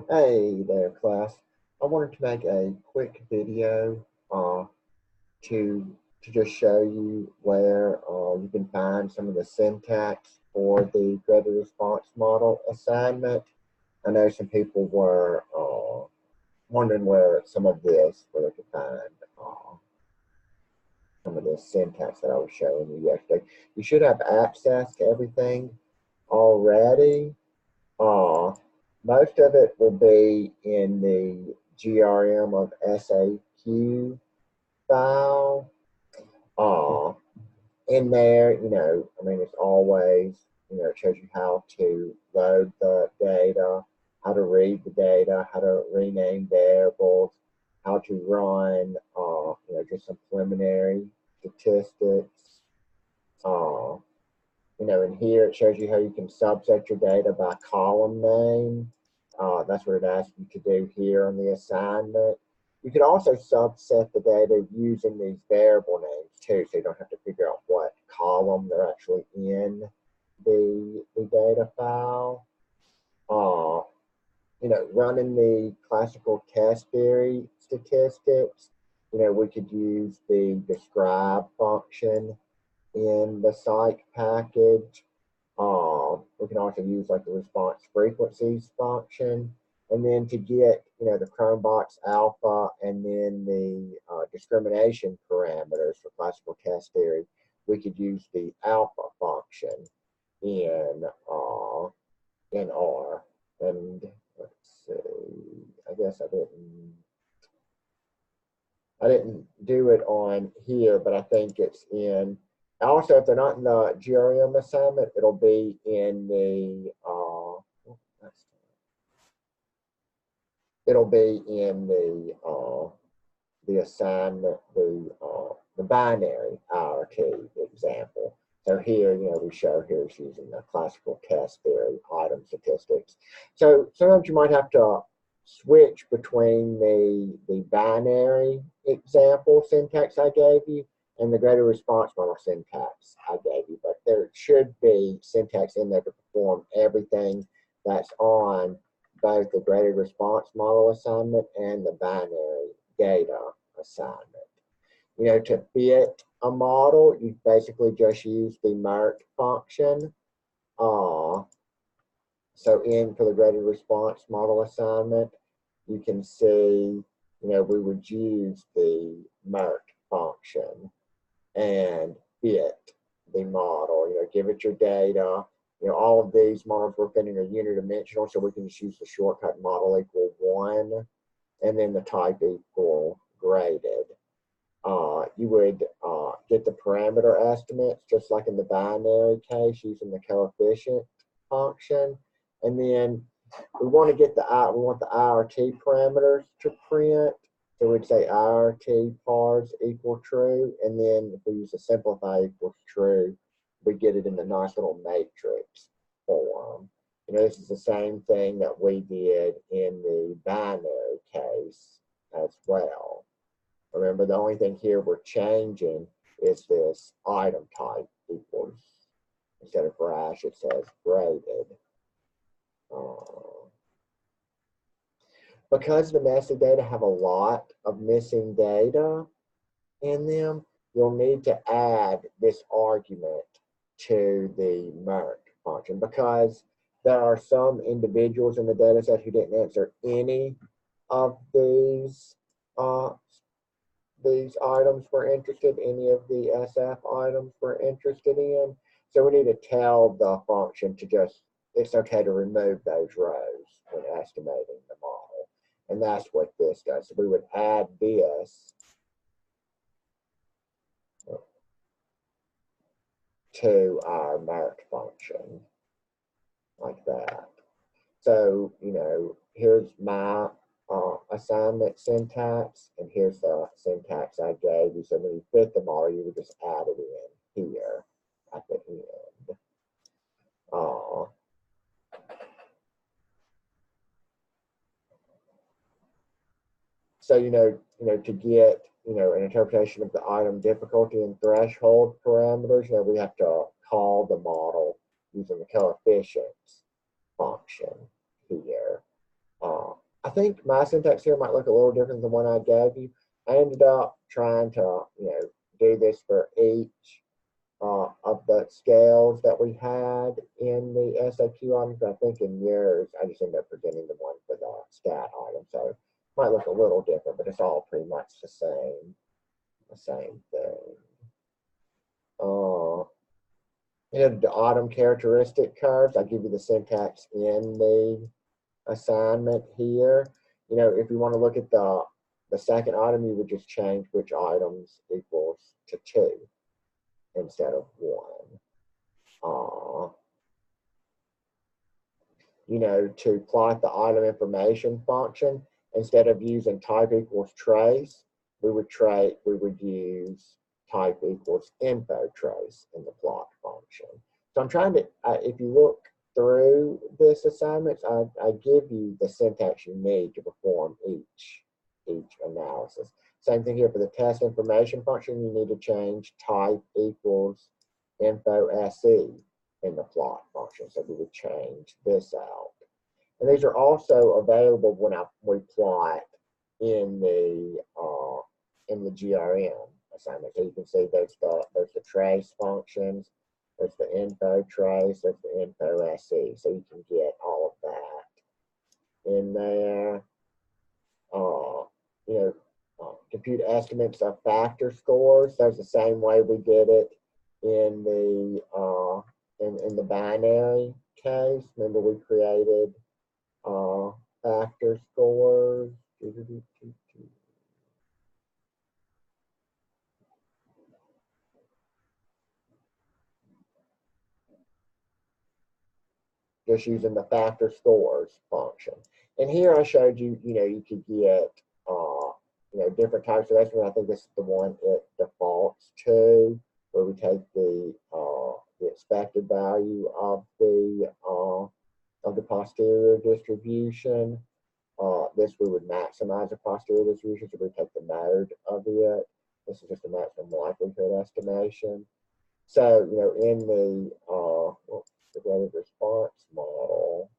Hey there, class. I wanted to make a quick video to just show you where you can find some of the syntax for the graded response model assignment. I know some people were wondering where where they could find some of this syntax that I was showing you yesterday. You should have access to everything already. Uh, Most of it will be in the GRM of SAQ file. Uh, in there, I mean, it's always, it shows you how to load the data, how to read the data, how to rename variables, how to run, just some preliminary statistics. Uh, in here it shows you how you can subset your data by column name. That's what it asks you to do here on the assignment. You could also subset the data using these variable names too, so you don't have to figure out what column they're actually in the data file. Running the classical test theory statistics, we could use the describe function in the psych package. We can also use like the response frequencies function. And then to get, the Chromebox alpha and then the discrimination parameters for classical test theory, we could use the alpha function in R. And let's see, I guess I didn't do it on here, but I think it's in. Also, if they're not in the GRM assignment, it'll be in the assignment, the binary IRT example. So here, we show here it's using the classical test theory item statistics. So sometimes you might have to switch between the binary example syntax I gave you and the graded response model syntax I gave you, but there should be syntax in there to perform everything that's on both the graded response model assignment and the binary data assignment. To fit a model, you basically just use the MERT function. So for the graded response model assignment, you can see, we would use the MERT function and fit the model, give it your data. All of these models we're fitting are unidimensional, so we can just use the shortcut model equal 1 and then the type equal graded. You would get the parameter estimates just like in the binary case using the coefficient function. And then we want the IRT parameters to print. So we'd say IRT pars equal true. And then if we use the simplify equals true, we get it in the nice little matrix form. This is the same thing that we did in the binary case as well. Remember, the only thing here we're changing is this item type equals, instead of brash, it says graded. Because the nested data have a lot of missing data in them, you'll need to add this argument to the MERT function, because there are some individuals in the data set who didn't answer any of these items we're interested, any of the SF items we're interested in. So we need to tell the function to just, it's okay to remove those rows when estimating the model. And that's what this does. So we would add this to our MERT function like that. So, here's my assignment syntax, and here's the syntax I gave you. So when you fit the model, you would just add it in here at the end. So, to get, an interpretation of the item difficulty and threshold parameters, we have to call the model using the coefficients function here. think my syntax here might look a little different than the one I gave you. I ended up trying to, do this for each of the scales that we had in the SAQ items. I think in yours, I just ended up presenting the one for the stat item. So it might look a little different, but it's all pretty much the same thing. The item characteristic curves, I give you the syntax in the assignment here. If you want to look at the second item, you would just change which items equals to 2 instead of 1. To plot the item information function, instead of using type equals trace, we would use type equals info trace in the plot function. So I'm trying to, if you look through this assignment, I give you the syntax you need to perform each analysis. Same thing here for the test information function. You need to change type equals info SE in the plot function. So we would change this out. And these are also available when we plot in the GRM assignment. So you can see there's the trace functions, there's the info trace, there's the info SE. So you can get all of that in there. Compute estimates of factor scores. That's the same way we did it in the binary case. Remember, we created factor scores. Just using the factor scores function. And here I showed you, you could get, different types of estimates. I think this is the one it defaults to, where we take the expected value of the posterior distribution. This we would maximize the posterior distribution, so we take the mode of it. This is just a maximum likelihood estimation. So, in the graded response model,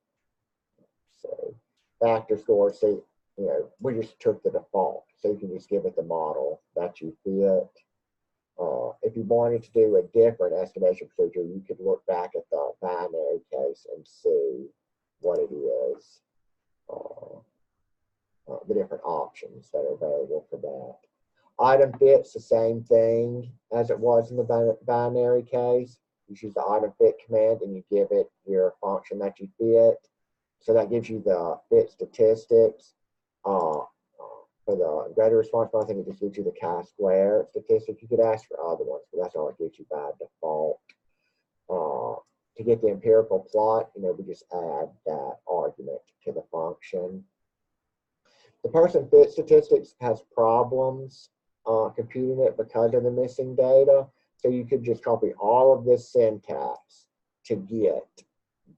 so factor score, see, we just took the default, so you can just give it the model that you fit. If you wanted to do a different estimation procedure, you could look back at the binary case and see what it is, the different options that are available for that. Item fit's the same thing as it was in the binary case. You choose the item fit command and you give it your function that you fit. So that gives you the fit statistics. For the graded response model, I think it just gives you the chi-square statistic. You could ask for other ones, but that's all it gives you by default. To get the empirical plot, we just add that argument to the function. The person fit statistics has problems computing it because of the missing data. So you could just copy all of this syntax to get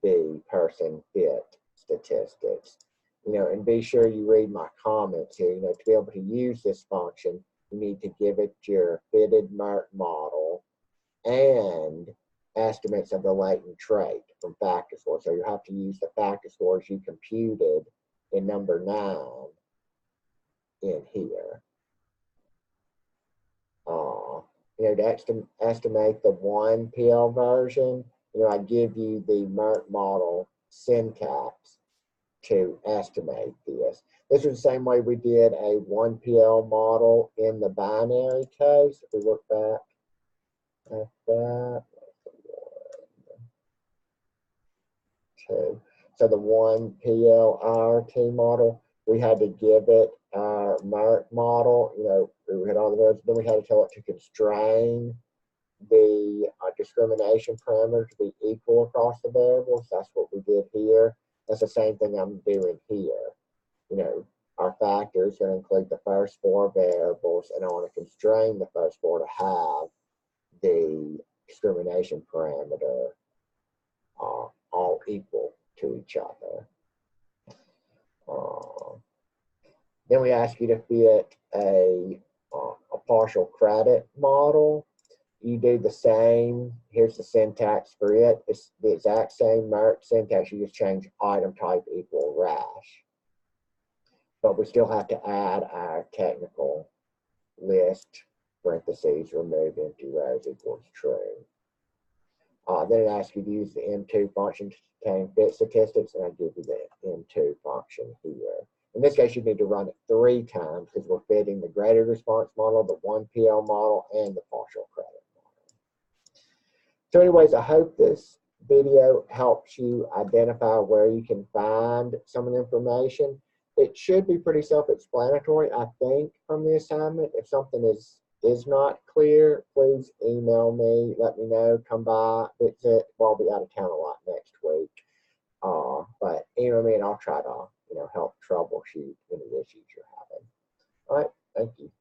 the person fit statistics. And be sure you read my comments here. To be able to use this function, you need to give it your fitted MERT model and estimates of the latent trait from factor score. So you have to use the factor scores you computed in number 9 in here. To estimate the 1PL version, I give you the MERT model syntax to estimate this. This is the same way we did a 1PL model in the binary case. If we look back at that, so the 1PL RT model, we had to give it our MERT model. We had all the values, then we had to tell it to constrain the discrimination parameter to be equal across the variables. That's what we did here. That's the same thing I'm doing here. Our factor is going to include the first 4 variables, and I want to constrain the first 4 to have the discrimination parameter all equal to each other. Then we ask you to fit a partial credit model. You do the same. Here's the syntax for it. It's the exact same MERT syntax. You just change item type equal rash. but we still have to add our technical list, parentheses, remove empty rows equals true. Then it asks you to use the M2 function to obtain fit statistics, and I give you the M2 function here. In this case, you need to run it 3 times because we're fitting the graded response model, the 1PL model, and the partial credit model. So anyways, I hope this video helps you identify where you can find some of the information. It should be pretty self-explanatory, I think, from the assignment. If something is not clear, please email me, let me know, come by, visit. Well, I'll be out of town a lot next week. But email me and I'll try to, help troubleshoot any issues you're having. All right, thank you.